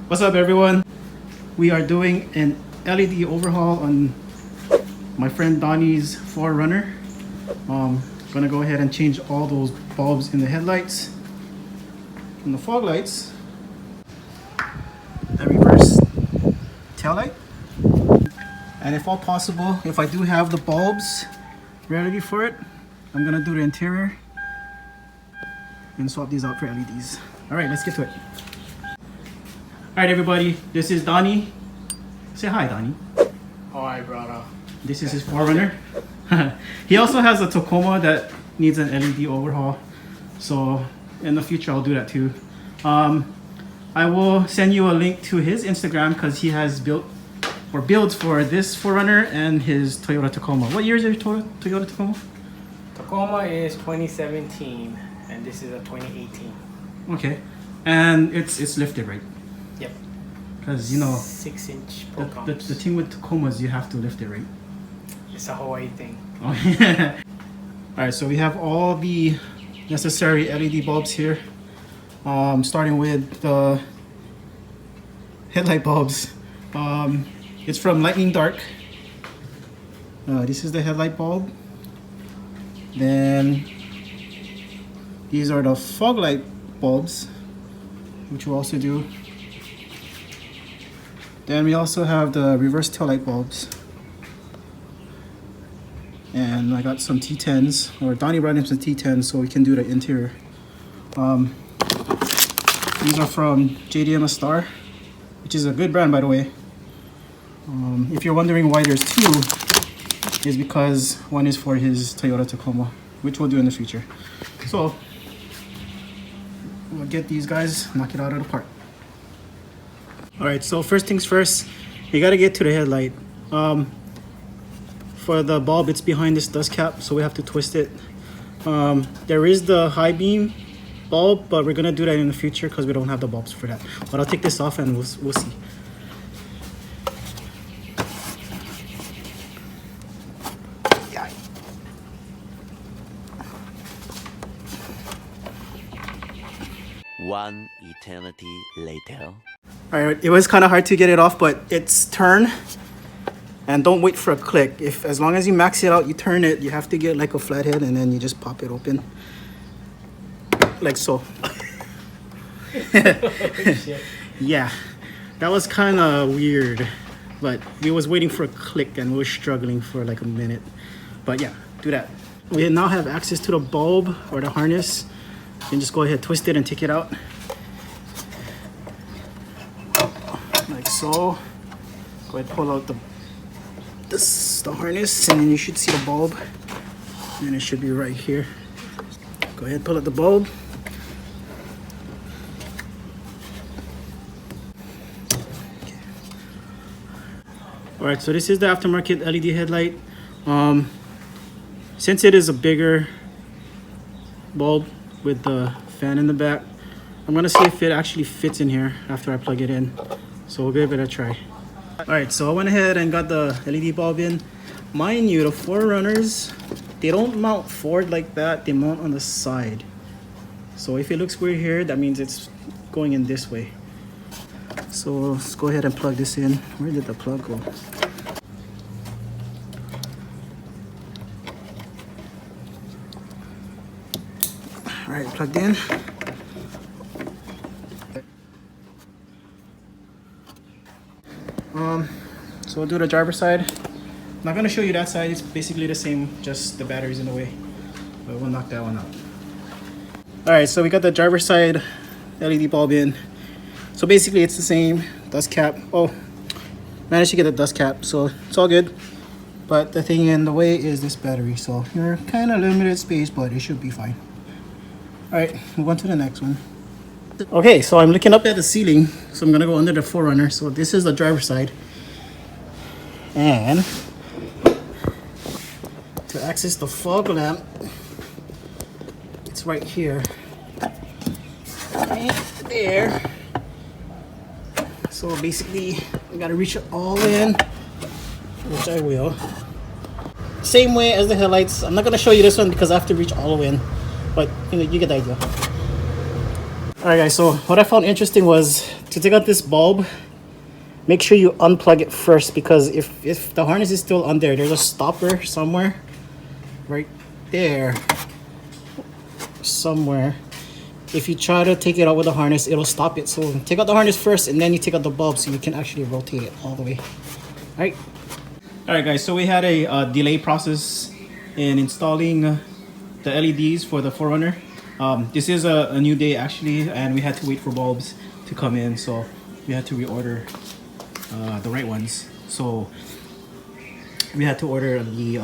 What's up, everyone? We are doing an LED overhaul on my friend Donny's 4Runner. Gonna go ahead and change all those bulbs in the headlights and the fog lights, the reverse tail light, and if all possible, if I do have the bulbs ready for it, I'm gonna do the interior and swap these out for LEDs. All right, let's get to it. All right, everybody, this is Donny. Say hi, Donny. Hi, brother. This is his 4Runner. He also has a Tacoma that needs an LED overhaul. So in the future, I'll do that too. I will send you a link to his Instagram because he has built or builds for this 4Runner and his Toyota Tacoma. What year is your Toyota Tacoma? Tacoma is 2017 and this is a 2018. Okay. And it's lifted, right? Yep. Because, you know, 6-inch the thing with Tacomas, you have to lift it, right? It's a Hawaii thing. Oh, yeah. All right, so we have all the necessary LED bulbs here. Starting with the headlight bulbs. It's from Lightning Dark. This is the headlight bulb. Then these are the Foglight bulbs, which we'll also do. Then we also have the reverse taillight bulbs. And I got some T10s, or Donny brought him some T10s so we can do the interior. These are from JDM Star, which is a good brand, by the way. If you're wondering why there's two, is because one is for his Toyota Tacoma, which we'll do in the future. So we'll get these guys, knock it out of the park. All right, so first things first, you gotta get to the headlight. For the bulb, it's behind this dust cap, so we have to twist it. There is the high beam bulb, but we're gonna do that in the future because we don't have the bulbs for that. But I'll take this off and we'll see. One eternity later. All right, it was kind of hard to get it off, but it's turn. And don't wait for a click. As long as you max it out, you turn it, you have to get like a flathead and then you just pop it open. Like so. Yeah, that was kind of weird. But we was waiting for a click and we were struggling for like a minute. But yeah, do that. We now have access to the bulb or the harness. You can just go ahead, twist it and take it out. Like so. Go ahead, pull out the harness and then you should see the bulb. And it should be right here. Go ahead, pull out the bulb. Alright, so this is the aftermarket LED headlight. Since it is a bigger bulb with the fan in the back, I'm gonna see if it actually fits in here after I plug it in. So we'll give it a try. Alright, so I went ahead and got the LED bulb in. Mind you, the 4Runners, they don't mount forward like that, they mount on the side. So if it looks weird here, that means it's going in this way. So let's go ahead and plug this in. Where did the plug go? Alright, plugged in. So we'll do the driver's side. I'm not gonna show you that side, it's basically the same, just the battery's in the way. But we'll knock that one out. Alright, so we got the driver's side LED bulb in. So basically it's the same dust cap. Oh, managed to get the dust cap, so it's all good. But the thing in the way is this battery, so you're kind of limited space, but it should be fine. Alright, move on to the next one. Okay, so I'm looking up at the ceiling, so I'm gonna go under the 4Runner. So this is the driver's side. And to access the fog lamp, it's right here. Right there. So basically, I gotta reach it all in, which I will. Same way as the headlights. I'm not gonna show you this one because I have to reach all the way in, but you know, you get the idea. Alright guys, so what I found interesting was to take out this bulb, make sure you unplug it first, because if the harness is still on there, there's a stopper somewhere, right there, somewhere. If you try to take it out with the harness, it'll stop it. So take out the harness first, and then you take out the bulb so you can actually rotate it all the way. All right, guys. So we had a delay process in installing the LEDs for the 4Runner. This is a new day actually, and we had to wait for bulbs to come in, so we had to reorder the right ones. So we had to order the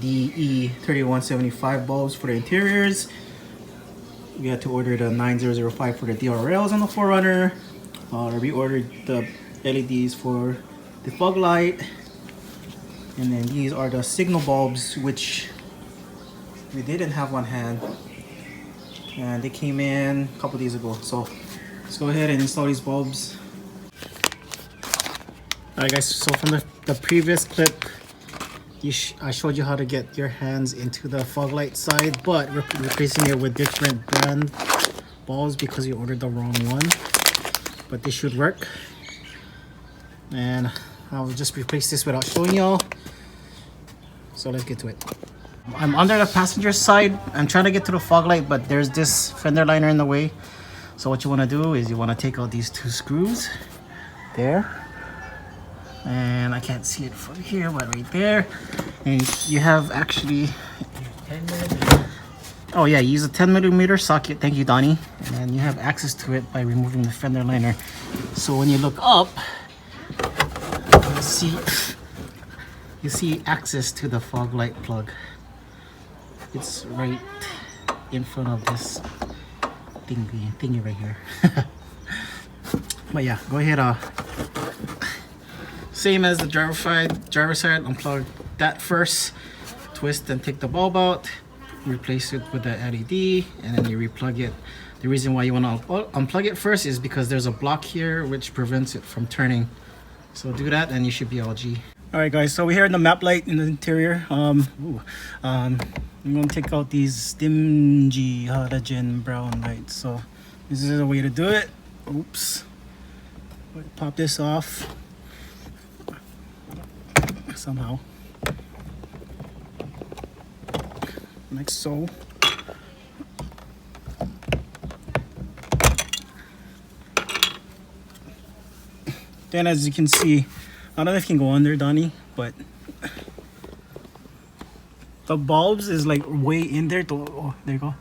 DE3175 bulbs for the interiors. We had to order the 9005 for the DRLs on the 4Runner. We ordered the LEDs for the Foglight. And then these are the signal bulbs, which we didn't have on hand. And they came in a couple days ago. So let's go ahead and install these bulbs. Alright guys, so from the previous clip, I showed you how to get your hands into the Foglight side, but replacing it with different brand bulbs because you ordered the wrong one. But this should work. And I'll just replace this without showing y'all. So let's get to it. I'm under the passenger side. I'm trying to get to the Foglight, but there's this fender liner in the way. So what you want to do is you want to take out these two screws there. And I can't see it from here, but right there. And you have actually 10mm. Oh yeah, you use a 10mm socket. Thank you, Donny. And you have access to it by removing the fender liner. So when you look up, you see access to the Foglight plug. It's right in front of this thingy right here. But yeah, go ahead. Same as the driver side, unplug that first, twist and take the bulb out, replace it with the LED, and then you replug it. The reason why you want to unplug it first is because there's a block here which prevents it from turning. So do that and you should be all G. Alright guys, so we're here in the map light in the interior. I'm going to take out these dingy halogen brown lights. So this is a way to do it. Oops. Pop this off. Somehow, like so. Then as you can see, I don't know if you can go under, Donny, but the bulbs is like way in there. Oh, there you go.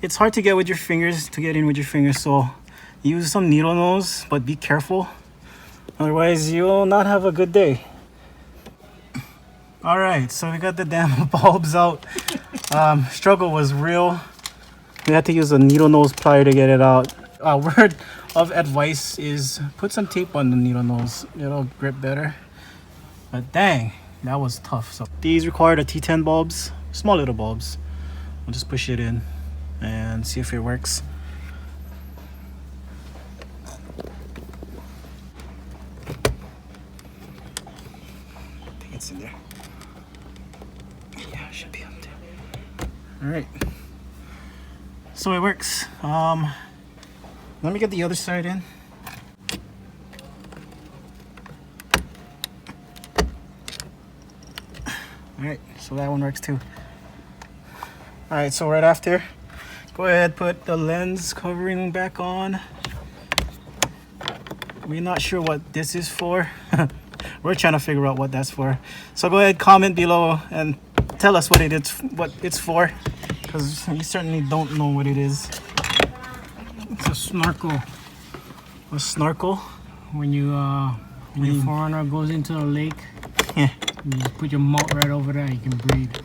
It's hard to get with your fingers, so use some needle nose, but be careful. Otherwise, you'll not have a good day. Alright, so we got the damn bulbs out. Struggle was real. We had to use a needle nose plier to get it out. Word of advice is put some tape on the needle nose. It'll grip better. But dang, that was tough. So these require the T10 bulbs, small little bulbs. I'll just push it in and see if it works. In there. Yeah, it should be up there. All right. So it works. Let me get the other side in. All right, so that one works too. All right, so right after, go ahead, put the lens covering back on. We're not sure what this is for. We're trying to figure out what that's for. So go ahead, comment below and tell us what it's for, because we certainly don't know what it is. It's a snorkel. A snorkel. When your 4Runner goes into a lake, yeah, you just put your mouth right over there, you can breathe.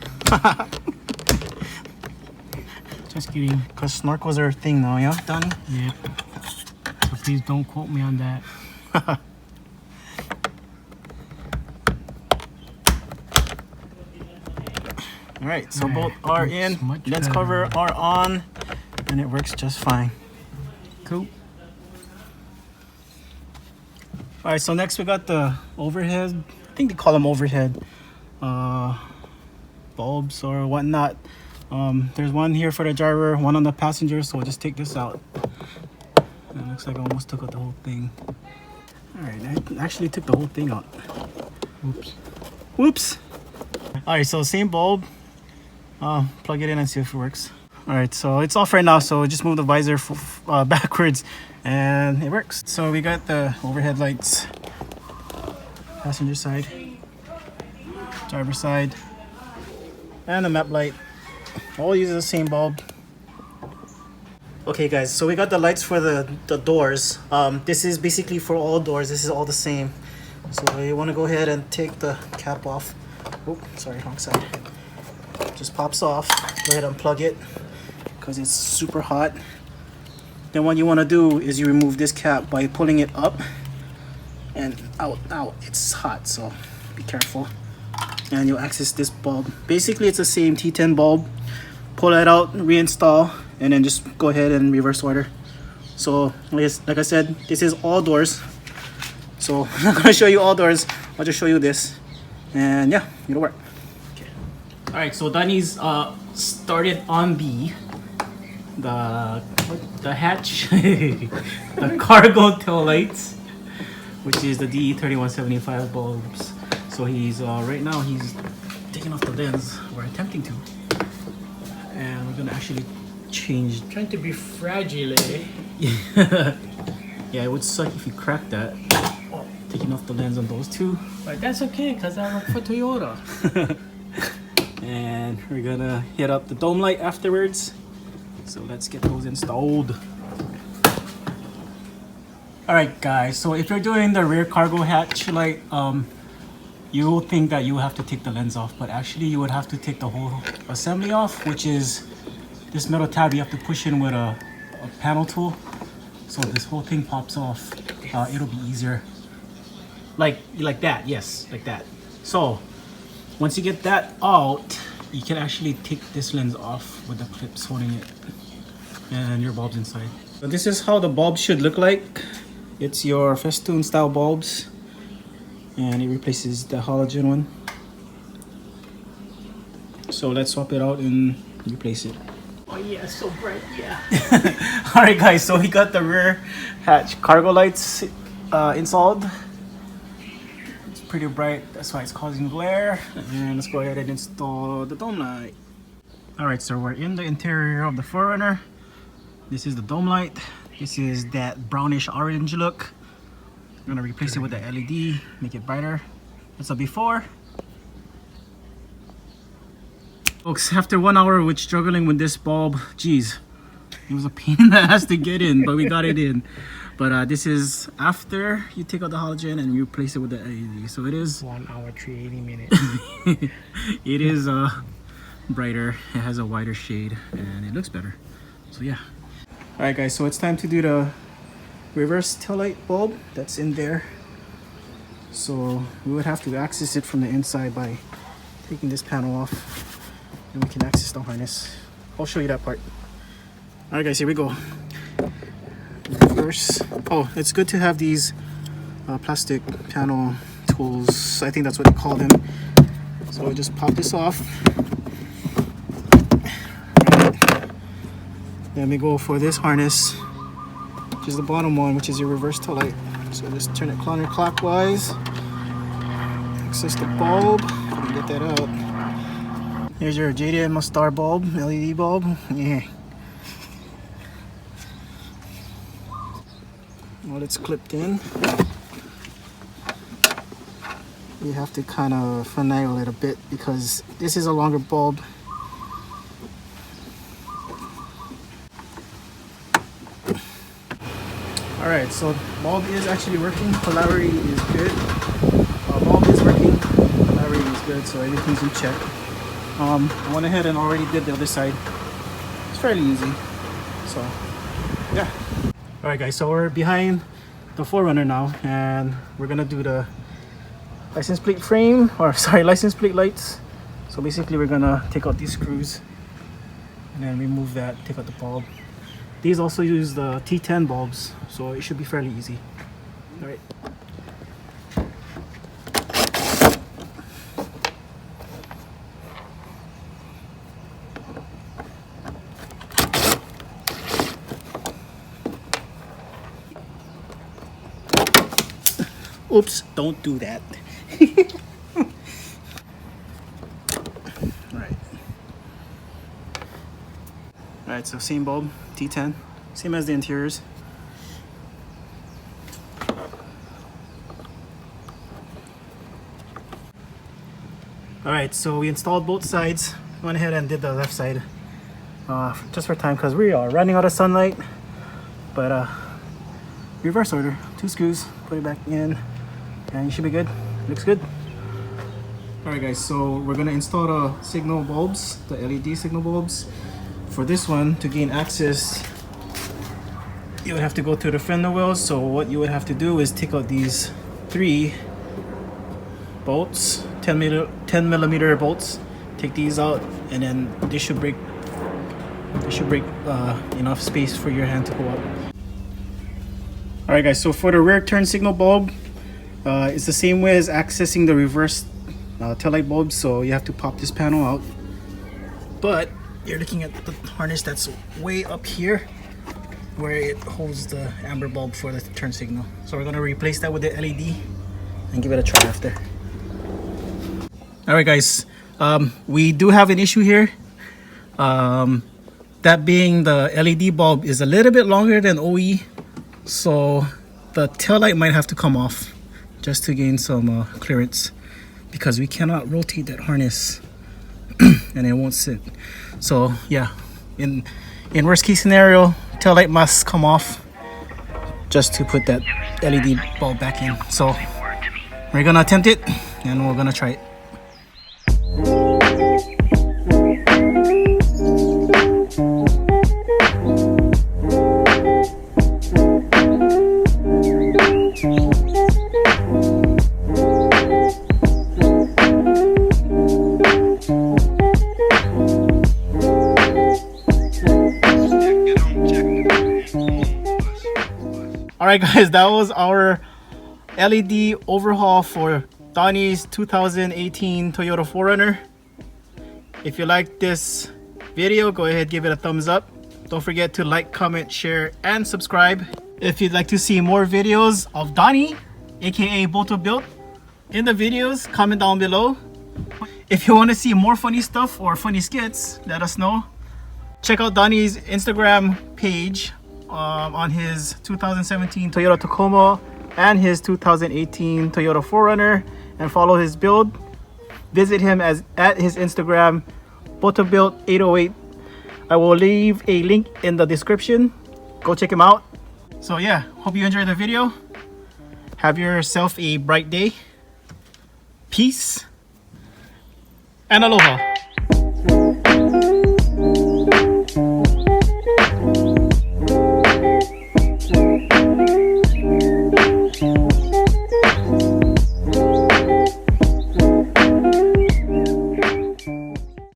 Just kidding. Because snorkels are a thing now, yeah, Donny? Yep. So please don't quote me on that. Alright, so both are in, lens better. cover are on, and it works just fine. Cool. Alright, so next we got the overhead, I think they call them overhead bulbs or whatnot. There's one here for the driver, one on the passenger, so we'll just take this out. It looks like I almost took out the whole thing. Alright, I actually took the whole thing out. Oops. Whoops! Alright, so same bulb. Plug it in and see if it works. Alright, so it's off right now, so just move the visor backwards and it works. So we got the overhead lights, passenger side, driver side, and the map light. All use the same bulb. Okay guys, so we got the lights for the doors. This is basically for all doors. This is all the same. So you want to go ahead and take the cap off. Oh, sorry, wrong side. Just pops off. Go ahead and plug it because it's super hot. Then what you want to do is you remove this cap by pulling it up and out. It's hot, so be careful. And you'll access this bulb. Basically, it's the same T10 bulb. Pull it out, reinstall, and then just go ahead and reverse order. So like I said, this is all doors. So I'm not gonna show you all doors. I'll just show you this, and yeah, it'll work. Okay. All right, so Donny's started on the hatch, the cargo tail lights, which is the D3175 bulbs. So he's right now he's taking off the lens, or attempting to, and we're gonna actually change. Trying to be fragile, eh? Yeah, it would suck if you cracked that. Taking off the lens on those two. But that's okay, because I work for Toyota. And we're gonna hit up the dome light afterwards. So let's get those installed. Alright guys, so if you're doing the rear cargo hatch light, you will think that you have to take the lens off, but actually you would have to take the whole assembly off, which is this metal tab you have to push in with a panel tool. So this whole thing pops off. It'll be easier. Like that, yes, like that. So once you get that out, you can actually take this lens off with the clips holding it, and your bulb's inside. So this is how the bulb should look like. It's your festoon style bulbs, and it replaces the halogen one. So let's swap it out and replace it. Oh yeah, so bright, yeah. Alright guys, so we got the rear hatch cargo lights installed. It's pretty bright, that's why it's causing glare. And let's go ahead and install the dome light. Alright, so we're in the interior of the 4Runner. This is the dome light. This is that brownish orange look. I'm gonna replace it with the LED, make it brighter. That's a before. Folks, after 1 hour with struggling with this bulb, geez, it was a pain in the ass to get in, but we got it in. But this is after you take out the halogen and replace it with the LED. So it is 1 hour, 380 minutes. it is brighter. It has a wider shade and it looks better. So yeah. All right, guys. So it's time to do the reverse taillight bulb that's in there. So we would have to access it from the inside by taking this panel off, and we can access the harness. I'll show you that part. All right, guys. Here we go. Reverse. Oh, it's good to have these plastic panel tools. I think that's what they call them. So we just pop this off. Right. Then we go for this harness, which is the bottom one, which is your reverse tail light. So just turn it counterclockwise. Access the bulb. And get that out. Here's your JDM star bulb, LED bulb. Yeah. While it's clipped in, you have to kind of finagle it a bit because this is a longer bulb. Alright, so bulb is actually working, polarity is good. Bulb is working, polarity is good, so everything's in check. I went ahead and already did the other side. It's fairly easy, so yeah. Alright guys, so we're behind the 4Runner now, and we're gonna do the license plate frame, or sorry, license plate lights. So basically we're gonna take out these screws and then remove that, take out the bulb. These also use the T10 bulbs, so it should be fairly easy. Alright. Oops, don't do that. Alright. Alright, so same bulb, T10. Same as the interiors. Alright, so we installed both sides. Went ahead and did the left side. Just for time, because we are running out of sunlight. But reverse order, 2 screws, put it back in, and you should be good. Looks good. Alright guys, so we're gonna install the signal bulbs, the LED signal bulbs. For this one, to gain access, you would have to go through the fender wells. So what you would have to do is take out these 3 bolts, 10 millimeter bolts. Take these out, and then this should break. This should break enough space for your hand to go up. All right, guys. So for the rear turn signal bulb, it's the same way as accessing the reverse taillight bulb. So you have to pop this panel out, but you're looking at the harness that's way up here, where it holds the amber bulb for the turn signal. So we're gonna replace that with the LED and give it a try after. All right, guys. We do have an issue here. That being the LED bulb is a little bit longer than OE, so the taillight might have to come off just to gain some clearance, because we cannot rotate that harness and it won't sit. So yeah, in worst case scenario, taillight must come off just to put that LED bulb back in. So we're gonna attempt it and we're gonna try it. Alright guys, that was our LED overhaul for Donny's 2018 Toyota 4Runner. If you like this video, go ahead, give it a thumbs up. Don't forget to like, comment, share, and subscribe. If you'd like to see more videos of Donny, aka Boto Built, in the videos, comment down below. If you want to see more funny stuff or funny skits, let us know. Check out Donny's Instagram page on his 2017 Toyota Tacoma and his 2018 Toyota 4Runner, and follow his build. Visit him at his Instagram, botobuilt808. I will leave a link in the description. Go check him out. So yeah, hope you enjoyed the video. Have yourself a bright day. Peace and aloha.